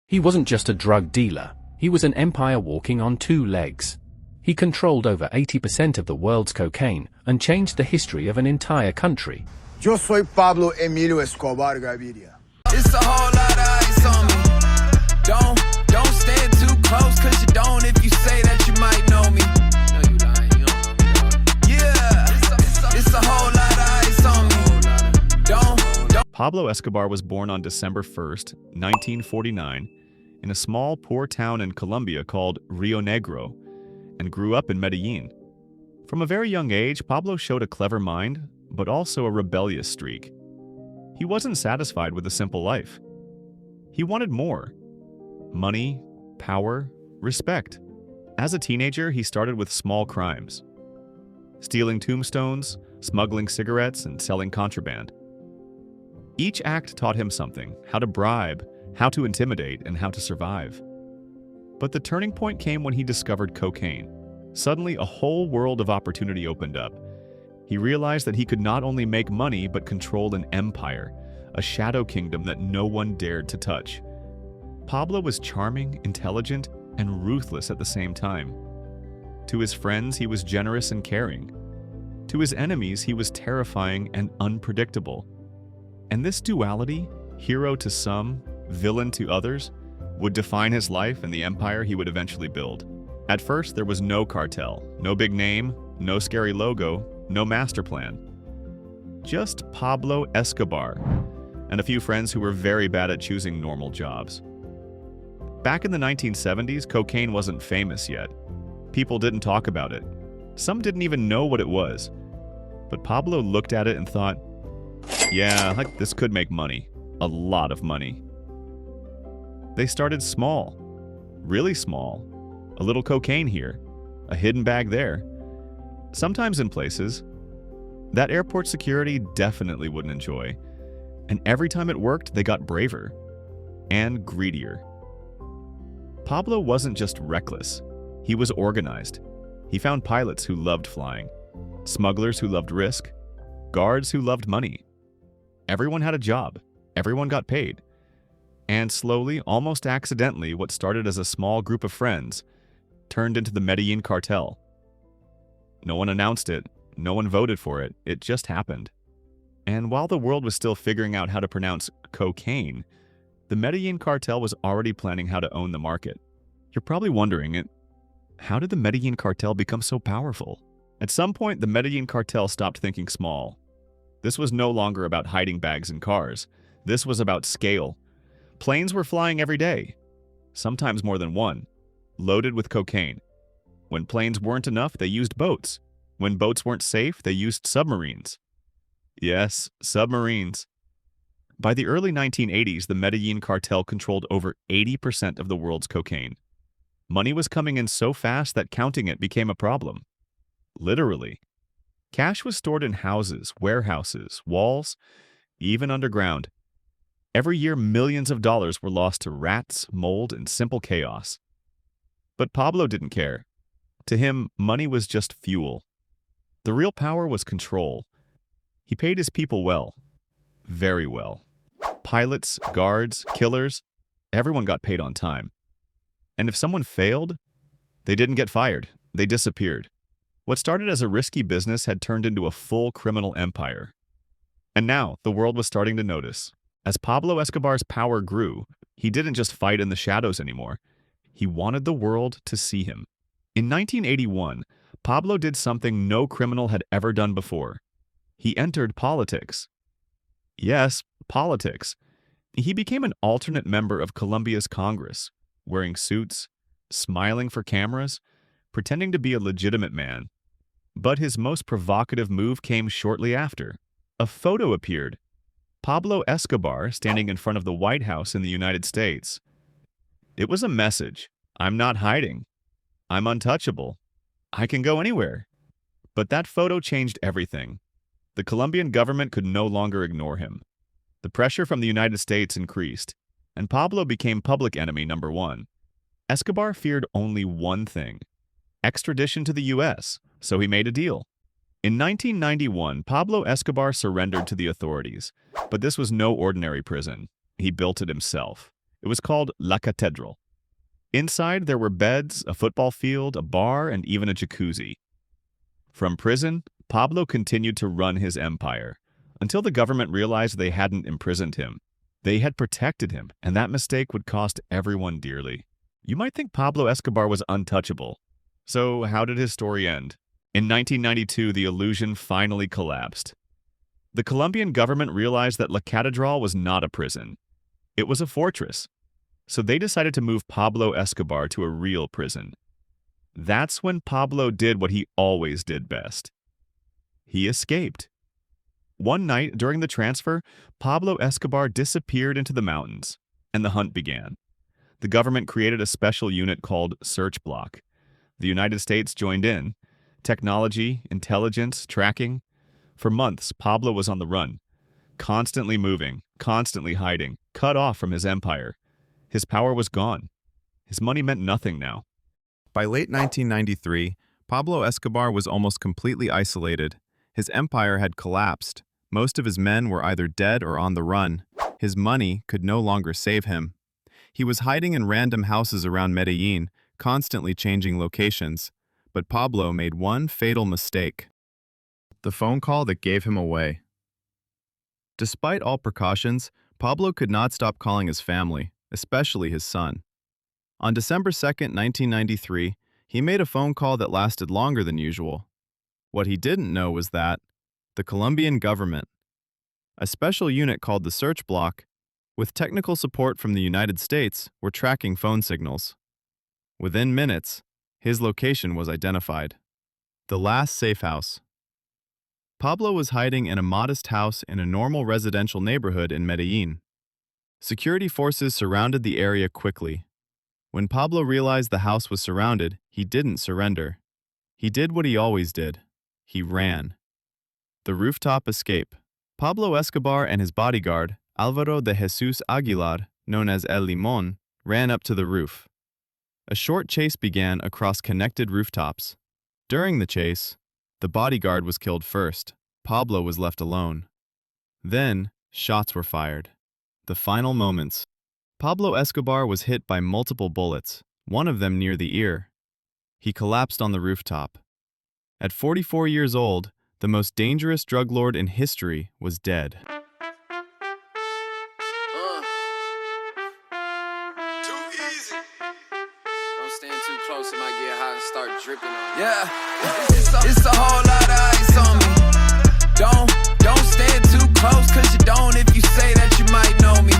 He wasn't just a drug dealer, he was an empire walking on two legs. He controlled over 80% of the world's cocaine and changed the history of an entire country. Yo soy Pablo Emilio Escobar Gaviria. It's a whole lot of ice on me. Don't stand too close, cause you don't if you say that you might know me. No, you lying, you don't know me. Yeah, it's a whole lot of ice on me. Don't. Pablo Escobar was born on December 1st, 1949, in a small, poor town in Colombia called Rio Negro, and grew up in Medellín. From a very young age, Pablo showed a clever mind, but also a rebellious streak. He wasn't satisfied with a simple life. He wanted more. Money, power, respect. As a teenager, he started with small crimes. Stealing tombstones, smuggling cigarettes, and selling contraband. Each act taught him something: how to bribe, how to intimidate, and how to survive. But the turning point came when he discovered cocaine. Suddenly, a whole world of opportunity opened up. He realized that he could not only make money but control an empire, a shadow kingdom that no one dared to touch. Pablo was charming, intelligent, and ruthless at the same time. To his friends, he was generous and caring. To his enemies, he was terrifying and unpredictable. And this duality, hero to some, villain to others, would define his life and the empire he would eventually build. At first, there was no cartel, no big name, no scary logo, no master plan. Just Pablo Escobar and a few friends who were very bad at choosing normal jobs. Back in the 1970s, cocaine wasn't famous yet. People didn't talk about it. Some didn't even know what it was. But Pablo looked at it and thought, yeah, this could make money. A lot of money. They started small, really small. A little cocaine here, a hidden bag there. Sometimes in places that airport security definitely wouldn't enjoy. And every time it worked, they got braver and greedier. Pablo wasn't just reckless. He was organized. He found pilots who loved flying, smugglers who loved risk, guards who loved money. Everyone had a job. Everyone got paid. And slowly, almost accidentally, what started as a small group of friends turned into the Medellín Cartel. No one announced it. No one voted for it. It just happened. And while the world was still figuring out how to pronounce cocaine, the Medellín Cartel was already planning how to own the market. You're probably wondering, how did the Medellín Cartel become so powerful? At some point, the Medellín Cartel stopped thinking small. This was no longer about hiding bags in cars. This was about scale. Planes were flying every day, sometimes more than one, loaded with cocaine. When planes weren't enough, they used boats. When boats weren't safe, they used submarines. Yes, submarines. By the early 1980s, the Medellín Cartel controlled over 80% of the world's cocaine. Money was coming in so fast that counting it became a problem. Literally. Cash was stored in houses, warehouses, walls, even underground. Every year, millions of dollars were lost to rats, mold, and simple chaos. But Pablo didn't care. To him, money was just fuel. The real power was control. He paid his people well. Very well. Pilots, guards, killers, everyone got paid on time. And if someone failed, they didn't get fired. They disappeared. What started as a risky business had turned into a full criminal empire. And now, the world was starting to notice. As Pablo Escobar's power grew, he didn't just fight in the shadows anymore. He wanted the world to see him. In 1981, Pablo did something no criminal had ever done before. He entered politics. Yes, politics. He became an alternate member of Colombia's Congress, wearing suits, smiling for cameras, pretending to be a legitimate man. But his most provocative move came shortly after. A photo appeared. Pablo Escobar standing in front of the White House in the United States. It was a message. I'm not hiding. I'm untouchable. I can go anywhere. But that photo changed everything. The Colombian government could no longer ignore him. The pressure from the United States increased, and Pablo became public enemy number one. Escobar feared only one thing: extradition to the U.S., so he made a deal. In 1991, Pablo Escobar surrendered to the authorities, but this was no ordinary prison. He built it himself. It was called La Catedral. Inside, there were beds, a football field, a bar, and even a jacuzzi. From prison, Pablo continued to run his empire, until the government realized they hadn't imprisoned him. They had protected him, and that mistake would cost everyone dearly. You might think Pablo Escobar was untouchable. So how did his story end? In 1992, the illusion finally collapsed. The Colombian government realized that La Catedral was not a prison. It was a fortress. So they decided to move Pablo Escobar to a real prison. That's when Pablo did what he always did best. He escaped. One night during the transfer, Pablo Escobar disappeared into the mountains, and the hunt began. The government created a special unit called Search Block. The United States joined in. Technology, intelligence, tracking. For months, Pablo was on the run, constantly moving, constantly hiding, cut off from his empire. His power was gone. His money meant nothing now. By late 1993, Pablo Escobar was almost completely isolated. His empire had collapsed. Most of his men were either dead or on the run. His money could no longer save him. He was hiding in random houses around Medellín, constantly changing locations. But Pablo made one fatal mistake: the phone call that gave him away. Despite all precautions, Pablo could not stop calling his family, especially his son. On December 2, 1993, he made a phone call that lasted longer than usual. What he didn't know was that the Colombian government, a special unit called the Search Block, with technical support from the United States, were tracking phone signals. Within minutes, his location was identified. The last safe house. Pablo was hiding in a modest house in a normal residential neighborhood in Medellín. Security forces surrounded the area quickly. When Pablo realized the house was surrounded, he didn't surrender. He did what he always did. He ran. The rooftop escape. Pablo Escobar and his bodyguard, Álvaro de Jesús Aguilar, known as El Limón, ran up to the roof. A short chase began across connected rooftops. During the chase, the bodyguard was killed first. Pablo was left alone. Then, shots were fired. The final moments. Pablo Escobar was hit by multiple bullets, one of them near the ear. He collapsed on the rooftop. At 44 years old, the most dangerous drug lord in history was dead. Too easy. Don't stand too close, it might get hot and start dripping on you. Yeah, it's a whole lot of ice on me. Don't stand too close, cause you don't if you say that you might know me.